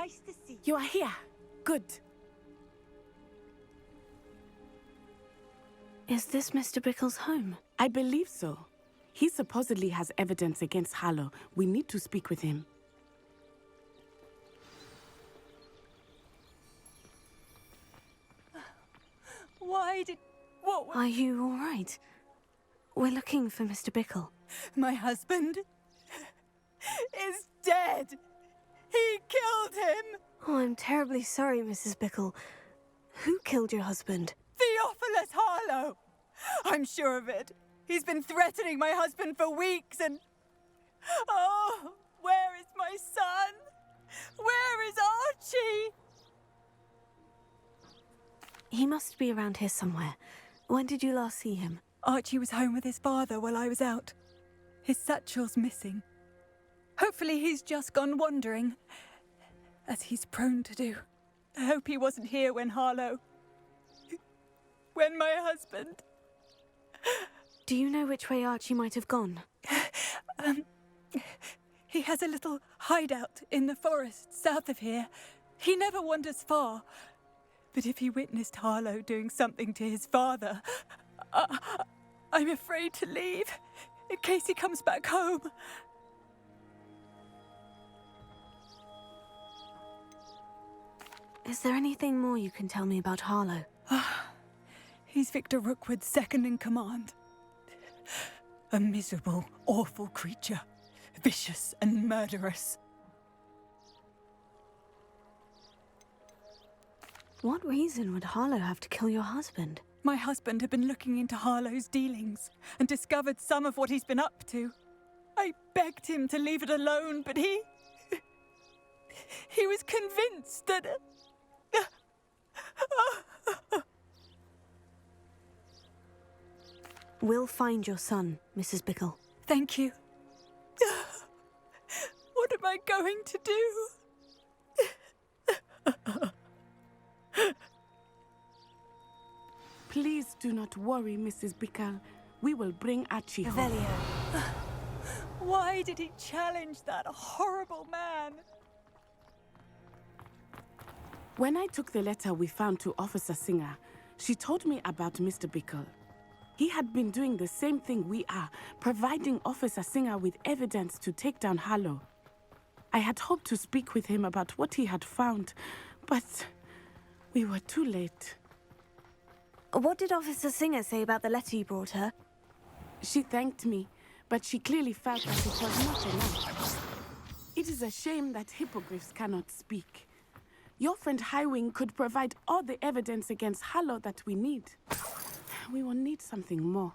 Nice to see you. You are here. Good. Is this Mr. Bickle's home? I believe so. He supposedly has evidence against Harlow. We need to speak with him. Why did... What? Are you all right? We're looking for Mr. Bickle. My husband is dead. He killed him. Oh, I'm terribly sorry, Mrs. Bickle. Who killed your husband? Theophilus Harlow. I'm sure of it. He's been threatening my husband for weeks and... Oh, where is my son? Where is Archie? He must be around here somewhere. When did you last see him? Archie was home with his father while I was out. His satchel's missing. Hopefully he's just gone wandering, as he's prone to do. I hope he wasn't here when Harlow... when my husband... Do you know which way Archie might have gone? He has a little hideout in the forest south of here. He never wanders far. But if he witnessed Harlow doing something to his father, I'm afraid to leave, in case he comes back home. Is there anything more you can tell me about Harlow? He's Victor Rookwood's second in command. A miserable, awful creature. Vicious and murderous. What reason would Harlow have to kill your husband? My husband had been looking into Harlow's dealings and discovered some of what he's been up to. I begged him to leave it alone, but he was convinced that... We'll find your son, Mrs. Bickle. Thank you. What am I going to do? Please do not worry, Mrs. Bickle. We will bring Archie home. Revelio. Why did he challenge that horrible man? When I took the letter we found to Officer Singer, she told me about Mr. Bickle. He had been doing the same thing we are, providing Officer Singer with evidence to take down Harlow. I had hoped to speak with him about what he had found, but we were too late. What did Officer Singer say about the letter you brought her? She thanked me, but she clearly felt that it was not enough. It is a shame that hippogriffs cannot speak. Your friend Highwing could provide all the evidence against Harlow that we need. We will need something more.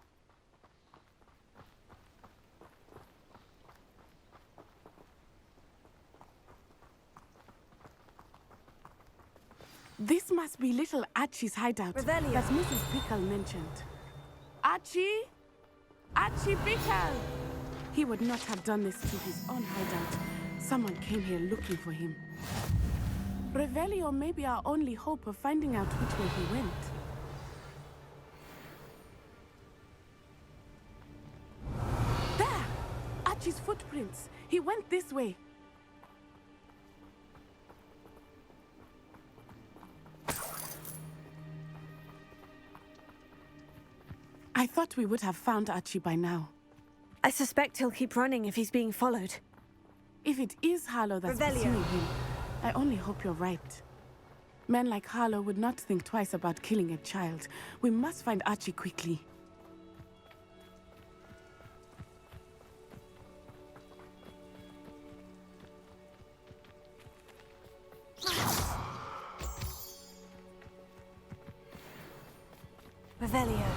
This must be little Archie's hideout Revelio. that Mrs. Bickle mentioned. Archie? Archie Bickle! He would not have done this to his own hideout. Someone came here looking for him. Revelio may be our only hope of finding out which way he went. There! Archie's footprints. He went this way. I thought we would have found Archie by now. I suspect he'll keep running if he's being followed. If it is Harlow that's Revelio. pursuing him, I only hope you're right. Men like Harlow would not think twice about killing a child. We must find Archie quickly. Revelio.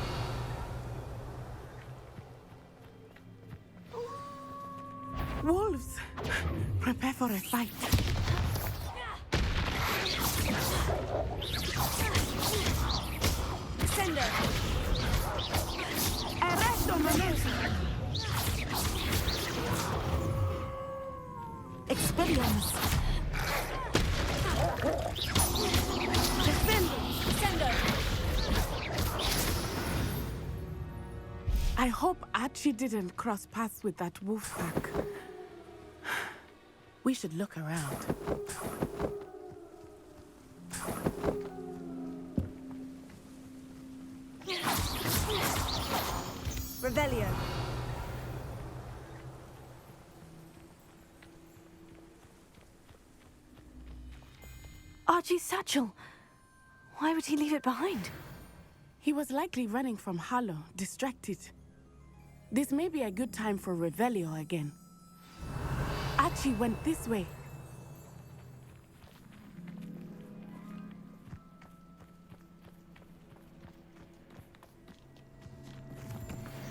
Wolves! Prepare for a fight. Sender. Arresto momento! Experience. Defend. Sender. I hope Archie didn't cross paths with that wolf pack. We should look around. Revelio. Archie's satchel. Why would he leave it behind? He was likely running from Harlow, distracted. This may be a good time for Revelio again. Archie went this way.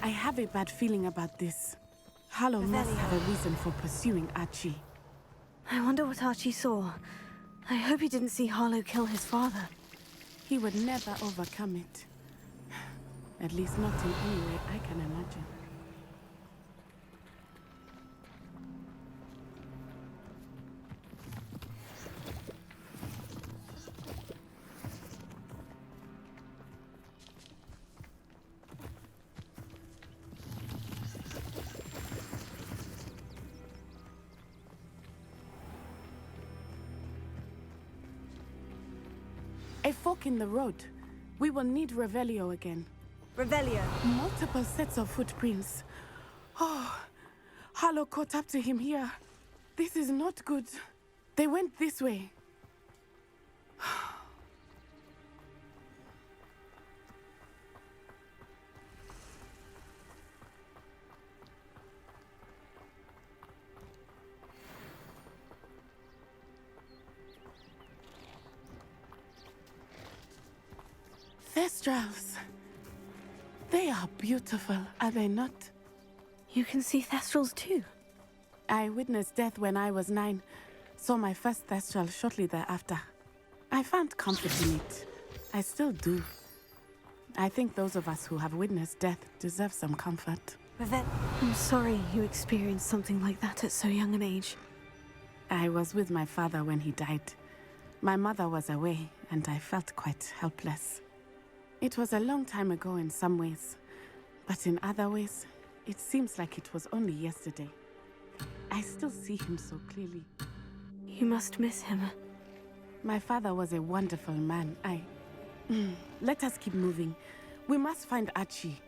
I have a bad feeling about this. Harlow must have a reason for pursuing Archie. I wonder what Archie saw. I hope he didn't see Harlow kill his father. He would never overcome it. At least not in any way I can imagine. A fork in the road. We will need Revelio again. Revelio. Multiple sets of footprints. Oh, Harlow caught up to him here. This is not good. They went this way. Thestrals. They are beautiful, are they not? You can see Thestrals too. I witnessed death when I was 9. Saw my first Thestral shortly thereafter. I found comfort in it. I still do. I think those of us who have witnessed death deserve some comfort. I'm sorry you experienced something like that at so young an age. I was with my father when he died. My mother was away, and I felt quite helpless. It was a long time ago in some ways, but in other ways, it seems like it was only yesterday. I still see him so clearly. You must miss him. My father was a wonderful man. Let us keep moving. We must find Archie.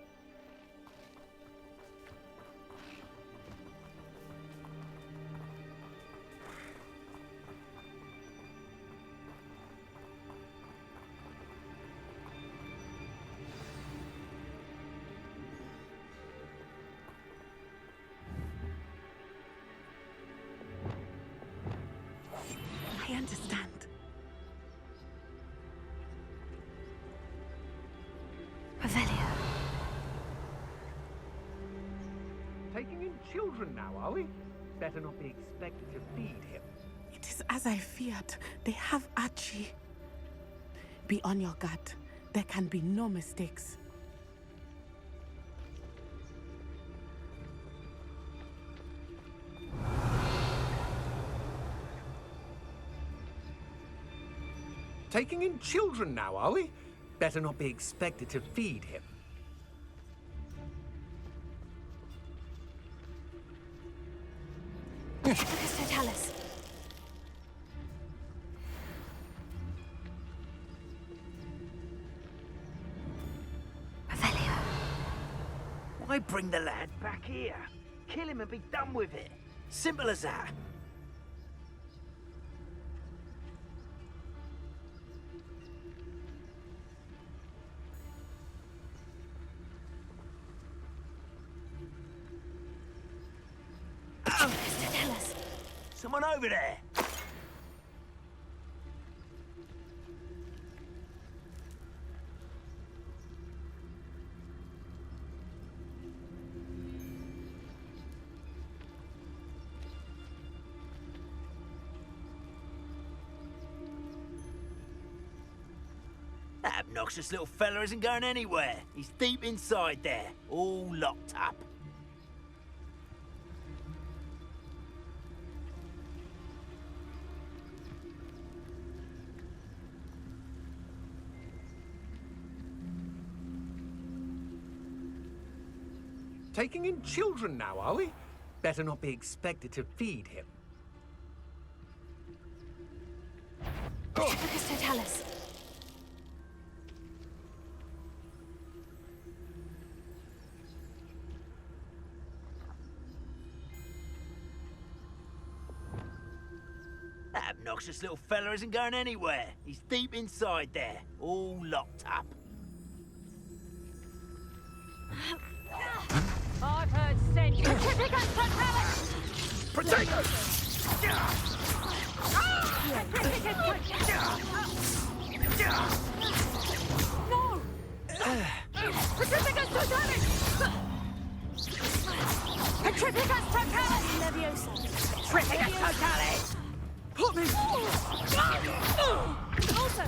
I understand. Revelio. Taking in children now, are we? Better not be expected to feed him. It is as I feared. They have Archie. Be on your guard. There can be no mistakes. Taking in children now, are we? Better not be expected to feed him. Mr. Tallis. Revelio. Why bring the lad back here? Kill him and be done with it. Simple as that. Mr. Tallis. Someone over there. That obnoxious little fella isn't going anywhere. He's deep inside there, all locked up. Taking in children now, are we? Better not be expected to feed him. Petrificus totalis. That obnoxious little fella isn't going anywhere. He's deep inside there, all locked up. I've heard sense. Petrificus totalis! Protect us! No! Petrificus totalis! Petrificus totalis! Leviosa. Petrificus totalis! Put me! Also,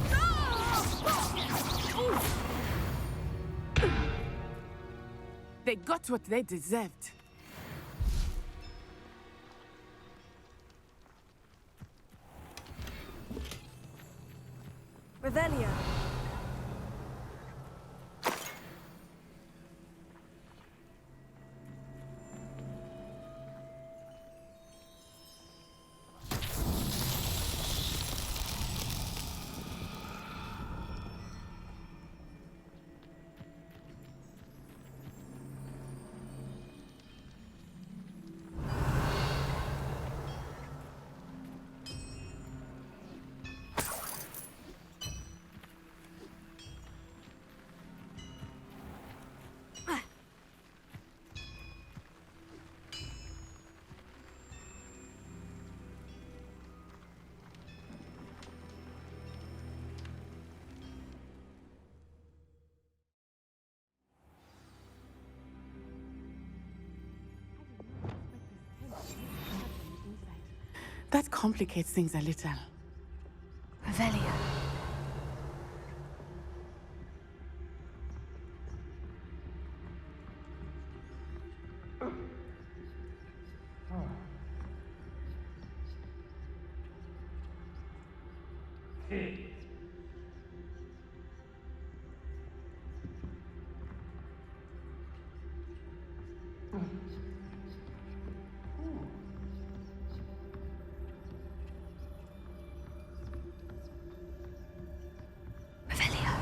They got what they deserved. Revelio. That complicates things a little. Revelio. Revelio.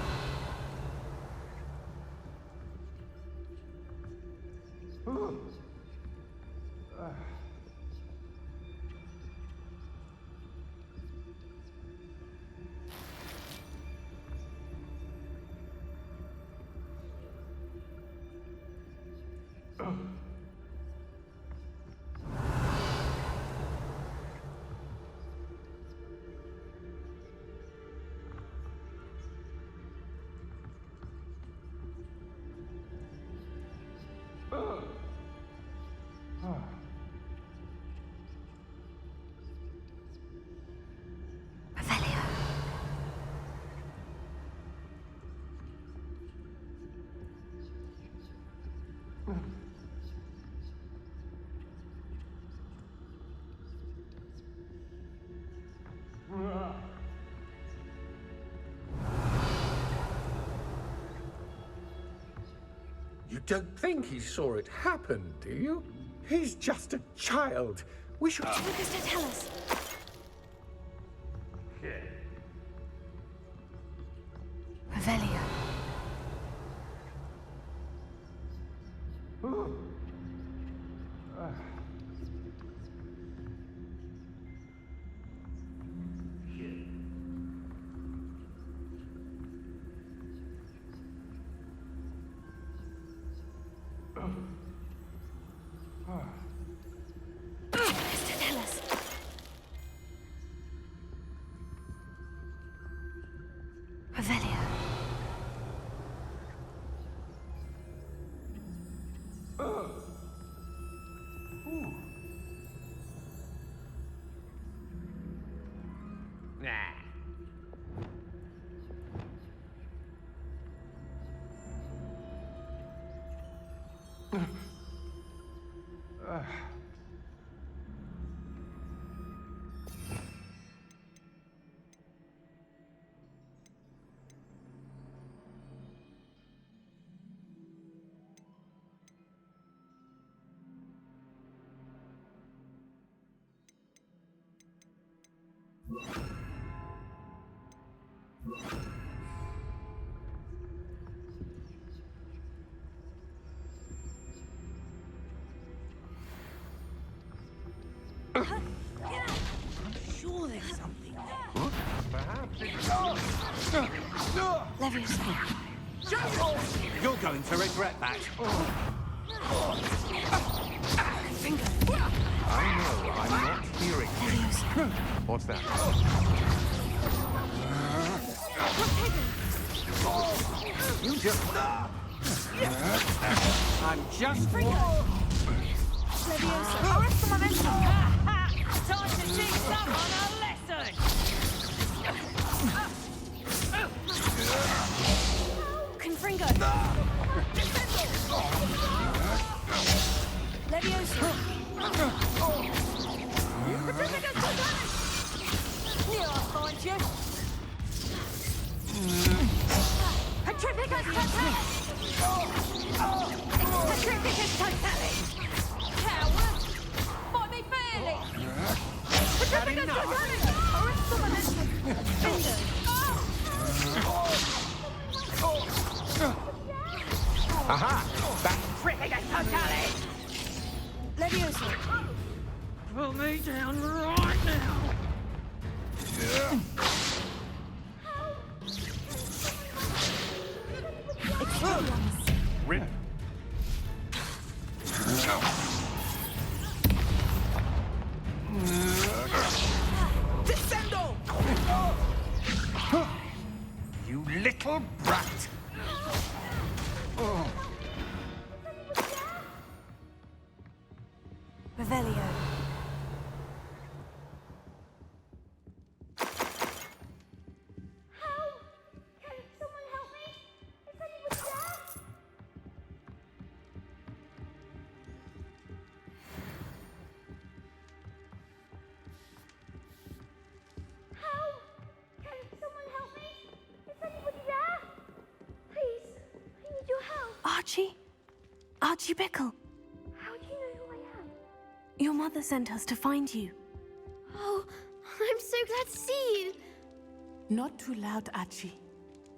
Revelio. You don't think he saw it happen, do you? He's just a child. We should... Petrificus totalis. Revelio. Petrificus totalis. Revelio. Nah. Sure there's something there. Leviosa. You're going to regret that. I know, I'm not hearing you. What's that? You just... I'm just... Leviosa. Arrest the momentum. Time to teach someone a lesson! Confringo. Leviosa. Here, I'll find you! Petrificus totalis. Petrificus totalis. Coward! Fight me fairly! Petrificus totalis. Arrest the momentum. Finger. Aha! Back! Petrificus totalis. Leviosa. Put me down right now! Rip! Descendo! You little brat! Revelio. Archie Bickle. How do you know who I am? Your mother sent us to find you. Oh, I'm so glad to see you. Not too loud, Archie.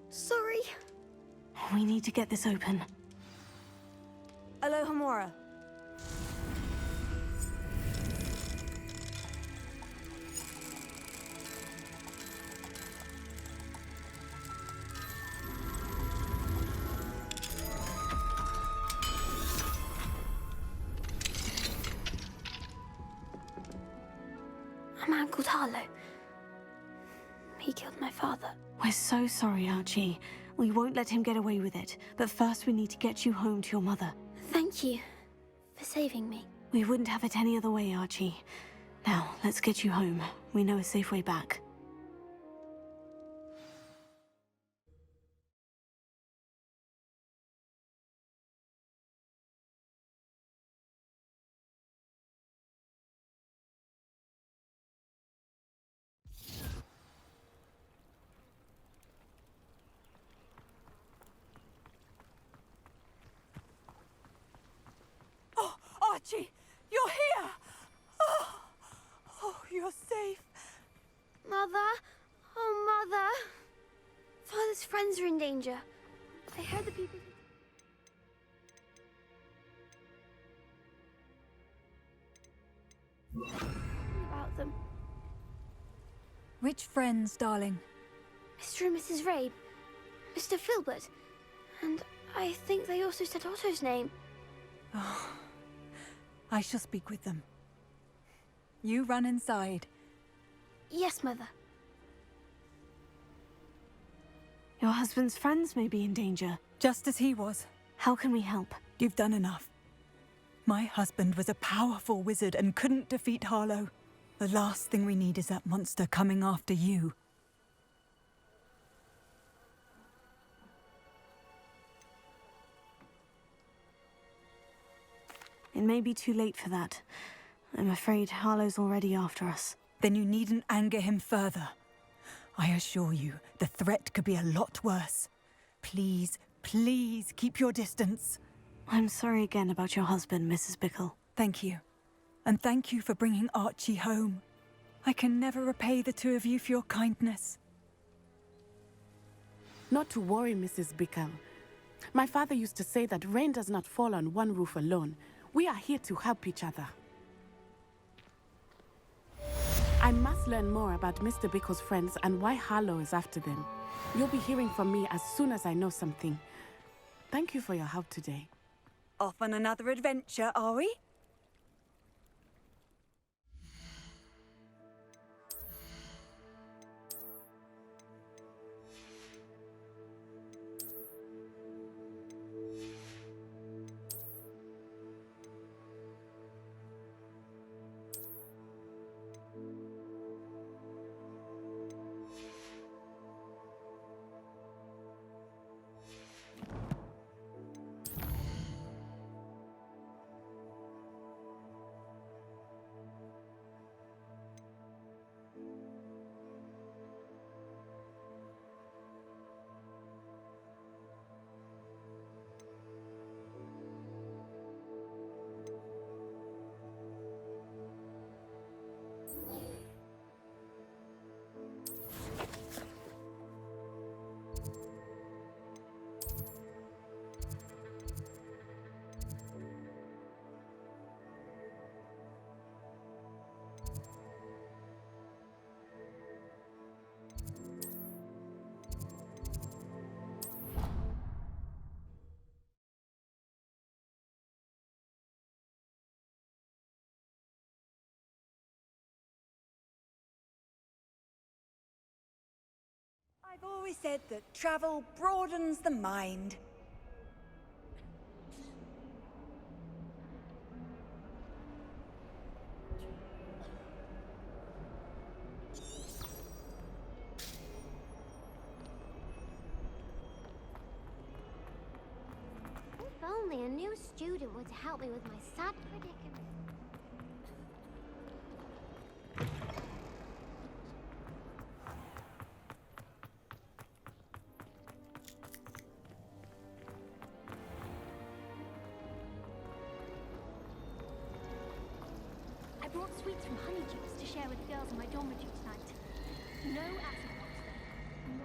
Sorry. We need to get this open. Alohomora. A man called Harlow. He killed my father. We're so sorry, Archie. We won't let him get away with it. But first we need to get you home to your mother. Thank you for saving me. We wouldn't have it any other way, Archie. Now, let's get you home. We know a safe way back. Archie, you're here! Oh, you're safe. Mother? Oh, Mother. Father's friends are in danger. I heard the people... about them. Which friends, darling? Mr. and Mrs. Rabe. Mr. Filbert. And I think they also said Otto's name. Oh, I shall speak with them. You run inside. Yes, Mother. Your husband's friends may be in danger. Just as he was. How can we help? You've done enough. My husband was a powerful wizard and couldn't defeat Harlow. The last thing we need is that monster coming after you. It may be too late for that. I'm afraid Harlow's already after us. Then you needn't anger him further. I assure you, the threat could be a lot worse. Please, please keep your distance. I'm sorry again about your husband, Mrs. Bickle. Thank you. And thank you for bringing Archie home. I can never repay the two of you for your kindness. Not to worry, Mrs. Bickle. My father used to say that rain does not fall on one roof alone. We are here to help each other. I must learn more about Mr. Bickle's friends and why Harlow is after them. You'll be hearing from me as soon as I know something. Thank you for your help today. Off on another adventure, are we? I've always said that travel broadens the mind. If only a new student were to help me with my sad predicament. I brought sweets from Honeydews to share with the girls in my dormitory tonight. No acid pops, though. No.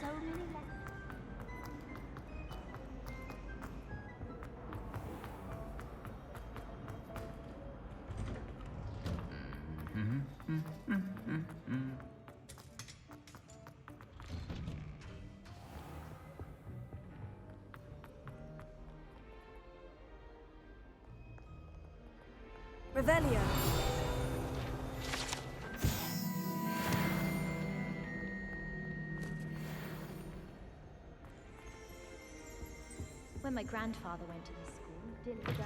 So many lessons. Revelio. When my grandfather went to this school, didn't go.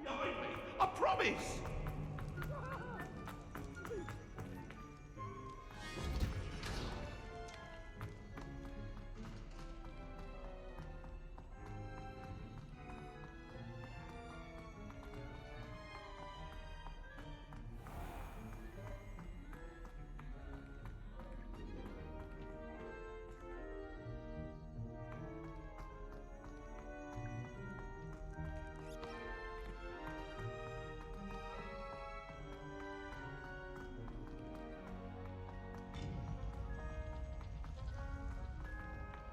Behind me! I promise!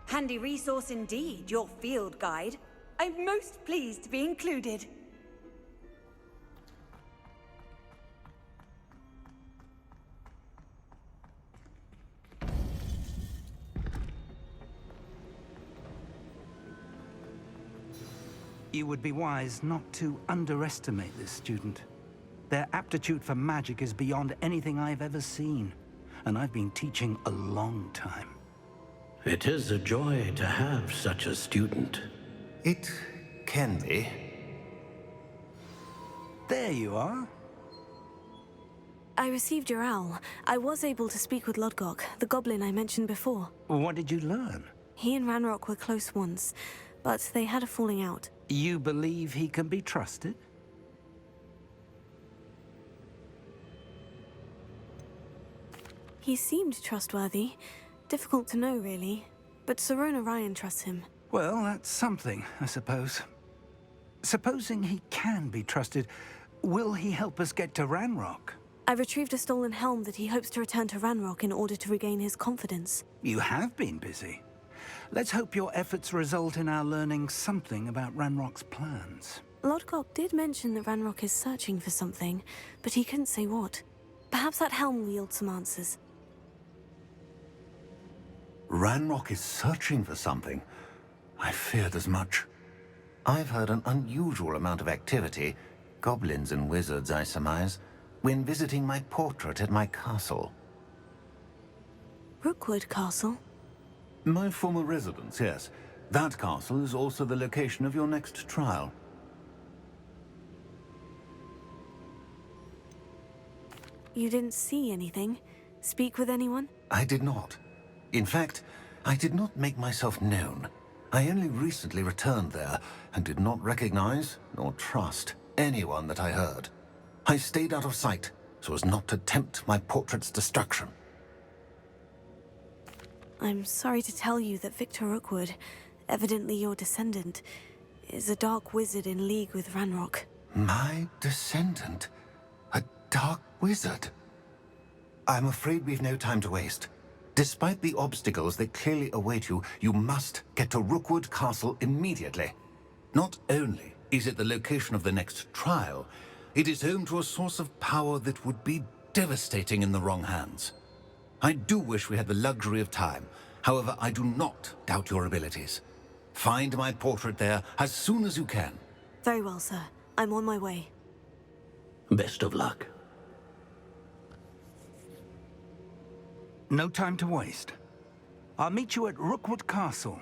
Handy resource indeed, your field guide. I'm most pleased to be included. You would be wise not to underestimate this student. Their aptitude for magic is beyond anything I've ever seen. and I've been teaching a long time. It is a joy to have such a student. It can be. There you are. I received your owl. I was able to speak with Lodgok, the goblin I mentioned before. What did you learn? He and Ranrock were close once, but they had a falling out. You believe he can be trusted? He seemed trustworthy. Difficult to know, really. But Sirona Ryan trusts him. Well, that's something, I suppose. Supposing he can be trusted, will he help us get to Ranrock? I retrieved a stolen helm that he hopes to return to Ranrock in order to regain his confidence. You have been busy. Let's hope your efforts result in our learning something about Ranrock's plans. Lodgok did mention that Ranrock is searching for something, but he couldn't say what. Perhaps that helm will yield some answers. Ranrock is searching for something. I feared as much. I've heard an unusual amount of activity, goblins and wizards, I surmise, when visiting my portrait at my castle. Rookwood Castle? My former residence, yes. That castle is also the location of your next trial. You didn't see anything? Speak with anyone? I did not. In fact, I did not make myself known. I only recently returned there and did not recognize nor trust anyone that I heard. I stayed out of sight so as not to tempt my portrait's destruction. I'm sorry to tell you that Victor Rookwood, evidently your descendant, is a dark wizard in league with Ranrock. My descendant? A dark wizard? I'm afraid we've no time to waste. Despite the obstacles that clearly await you, you must get to Rookwood Castle immediately. Not only is it the location of the next trial, it is home to a source of power that would be devastating in the wrong hands. I do wish we had the luxury of time. However, I do not doubt your abilities. Find my portrait there as soon as you can. Very well, sir. I'm on my way. Best of luck. No time to waste. I'll meet you at Rookwood Castle.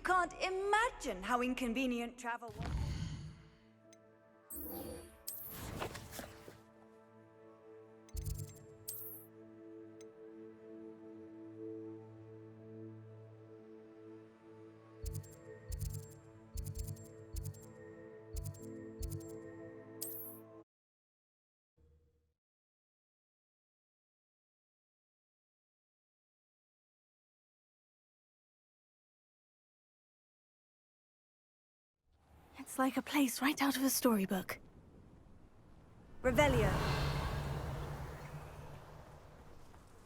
can't imagine how inconvenient travel was. It's like a place right out of a storybook. Revelio.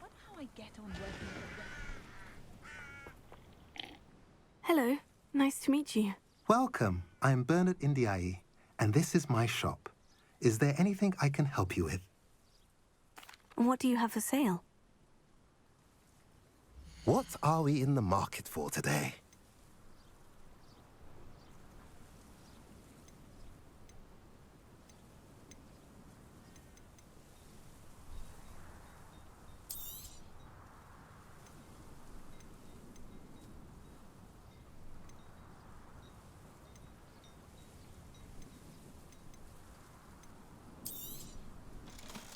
Wonder how I get on working with Hello, nice to meet you. Welcome. I'm Bernard Indiai, and this is my shop. Is there anything I can help you with? What do you have for sale? What are we in the market for today?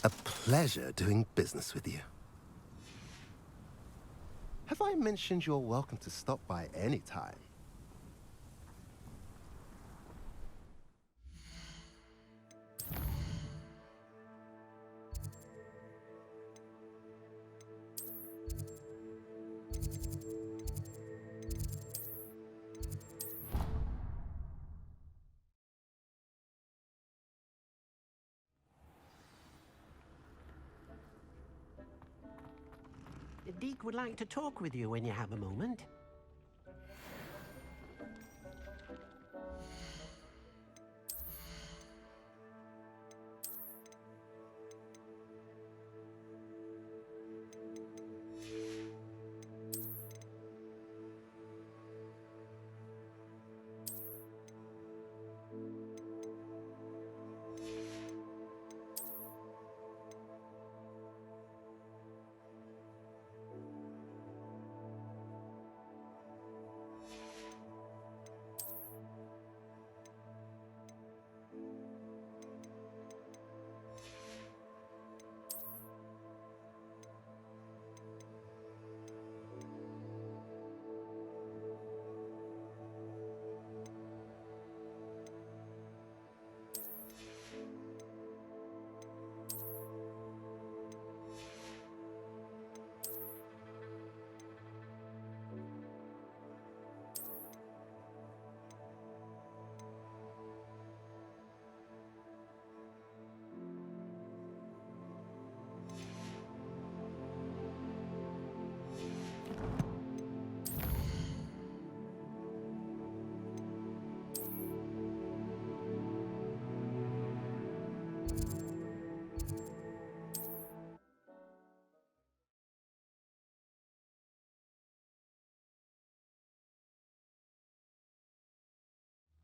A pleasure doing business with you. Have I mentioned you're welcome to stop by any time? Deke would like to talk with you when you have a moment.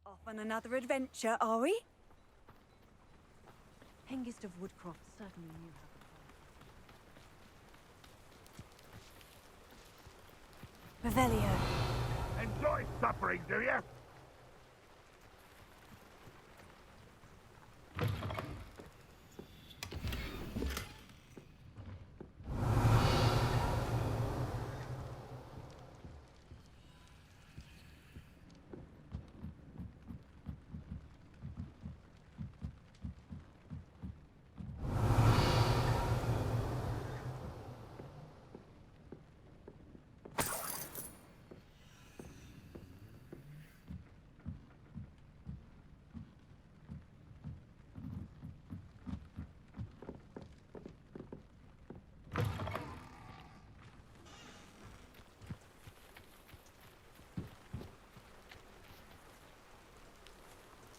Off on another adventure, are we? Hengist of Woodcroft certainly knew how to Revelio. Enjoy suffering, do you?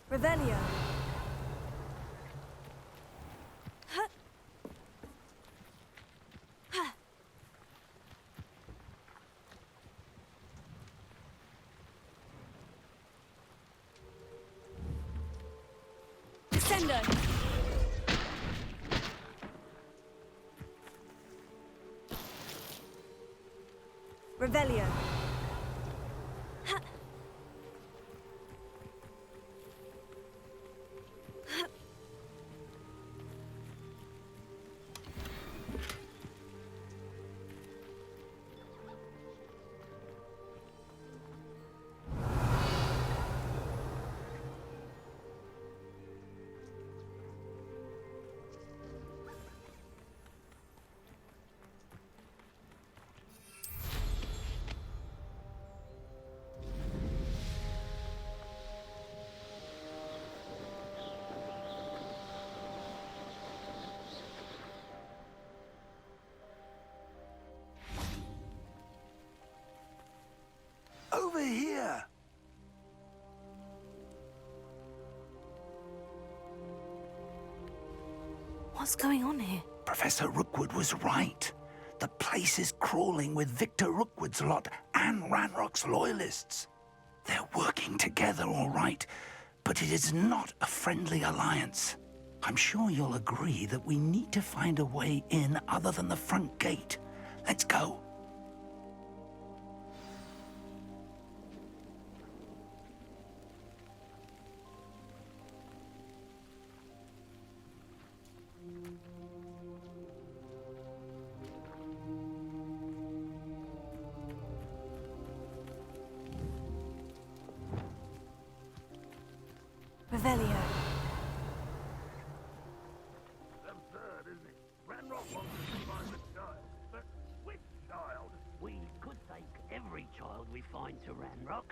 Revelio. Descendo. Revelio. What's going on here? Professor Rookwood was right. The place is crawling with Victor Rookwood's lot and Ranrock's loyalists. They're working together, all right, but it is not a friendly alliance. I'm sure you'll agree that we need to find a way in other than the front gate. Let's go. Revelio. Absurd, isn't it? Ranrock wants us to find the child, but which child? We could take every child we find to Ranrock.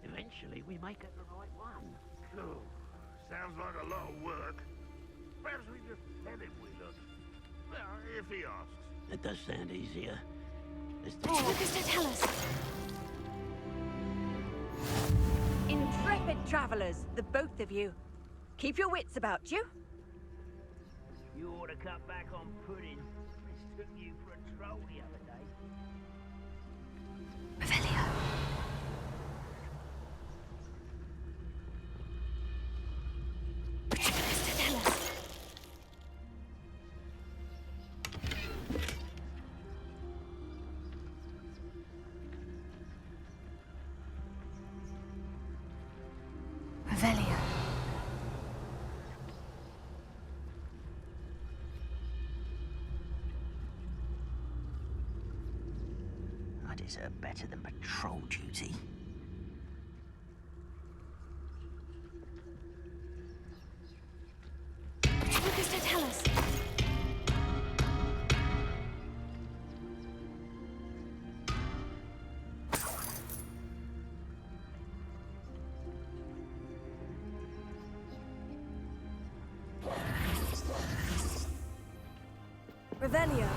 Eventually, we make it the right one. Oh, sounds like a lot of work. Perhaps we just tell him we look. Well, if he asks. It does sound easier. Focus to tell us. Intrepid travelers, the both of you. Keep your wits about you. You ought to cut back on pudding. Mistook you for a troll the other day. Revelio. Focus to tell us. Revelio. I deserve better than patrol duty. Focus to tell us. Revelio.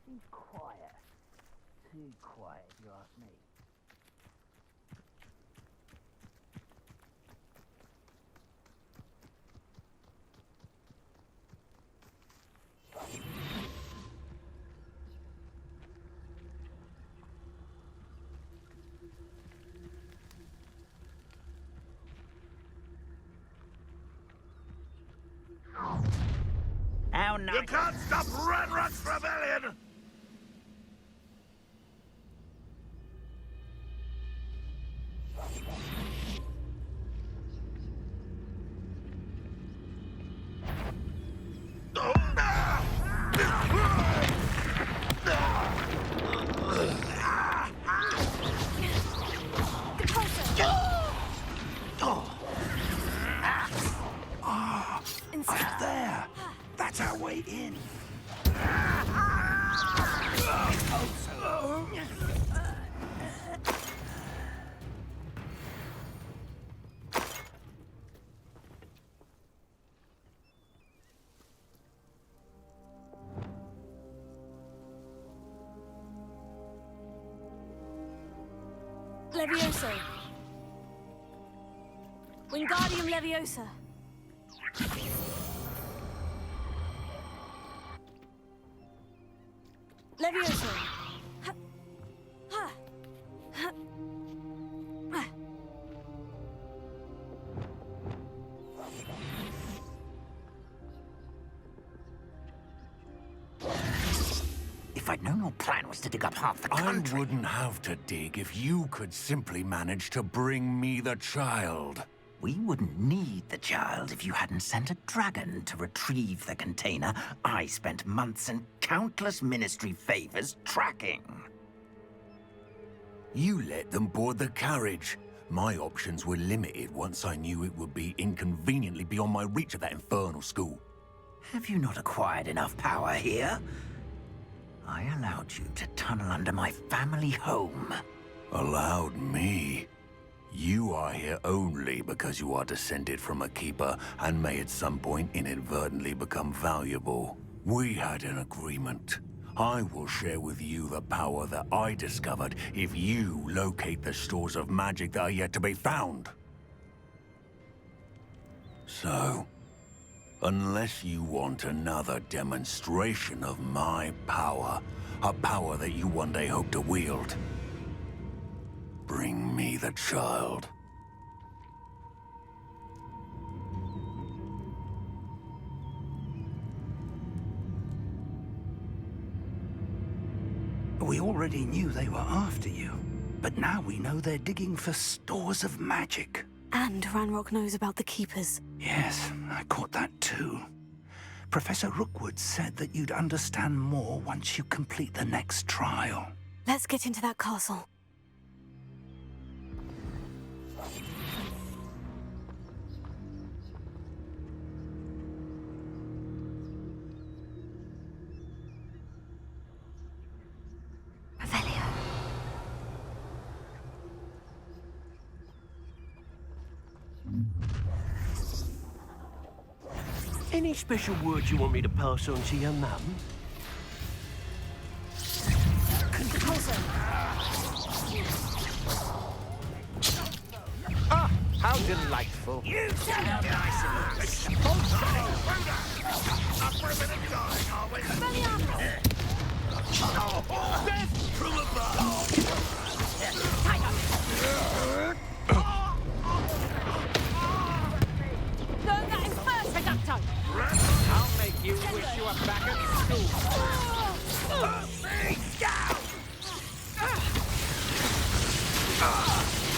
Too quiet. Too quiet, if you ask me. How nice. You can't stop Ranrock's rebellion! Up there! That's our way in! Levioso. Wingardium Leviosa. Levioso. Ha. Ha. Ha. Ah. If I'd known your plan was to dig up half the country... I wouldn't have to dig if you could simply manage to bring me the child. We wouldn't need the child if you hadn't sent a dragon to retrieve the container I spent months and countless ministry favors tracking. You let them board the carriage. My options were limited once I knew it would be inconveniently beyond my reach at that infernal school. Have you not acquired enough power here? I allowed you to tunnel under my family home. Allowed me? You are here only because you are descended from a keeper and may at some point inadvertently become valuable. We had an agreement. I will share with you the power that I discovered if you locate the stores of magic that are yet to be found. So, unless you want another demonstration of my power, a power that you one day hope to wield, bring me the child. We already knew they were after you, but now we know they're digging for stores of magic. And Ranrock knows about the Keepers. Yes, I caught that too. Professor Rookwood said that you'd understand more once you complete the next trial. Let's get into that castle. Any special words you want me to pass on to your mum? Ah, how delightful. You sound nice and death from above! Learn that in first, Reducto! I'll make you wish you were back at school.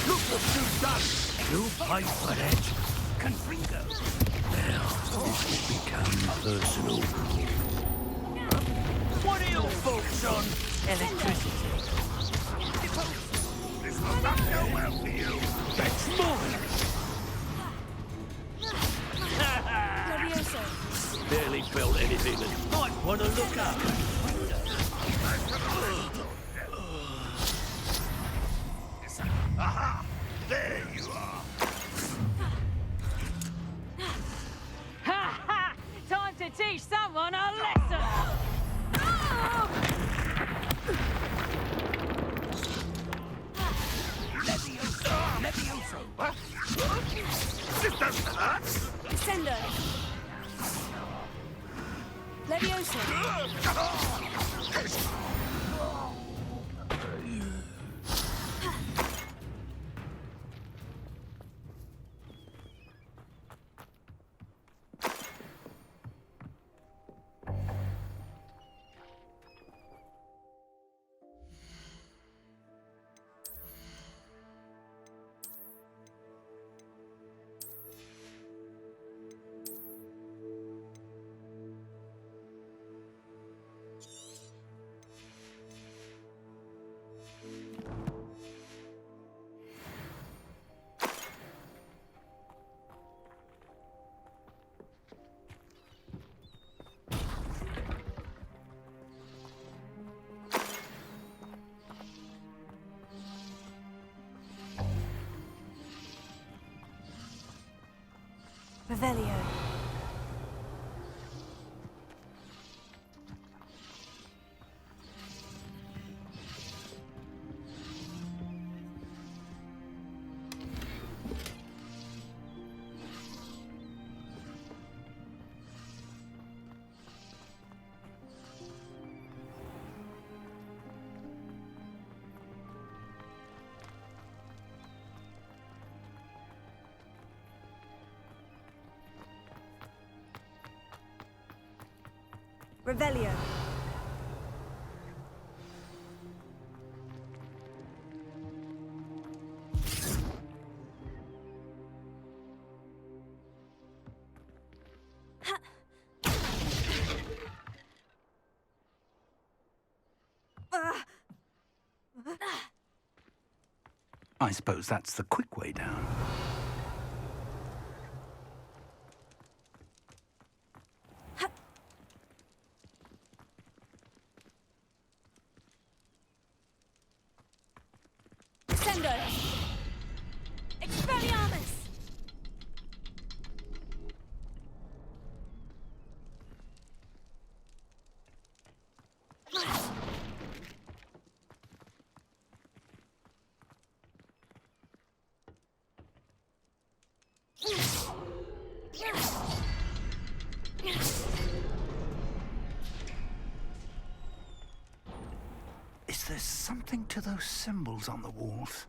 Look what you've done! You fight for it. Confringo. Now, this will become personal. What are your thoughts on electricity? This will not go well for you. That's more! Barely felt anything and might want to look up. Aha! There you are. Ha ha! Time to teach someone a lesson! Levioso. What? This doesn't hurt. Descendo. Levioso. Revelio. Revelio. I suppose that's the quick way down. Descendo! Expelliarmus! Is there something to those symbols on the walls?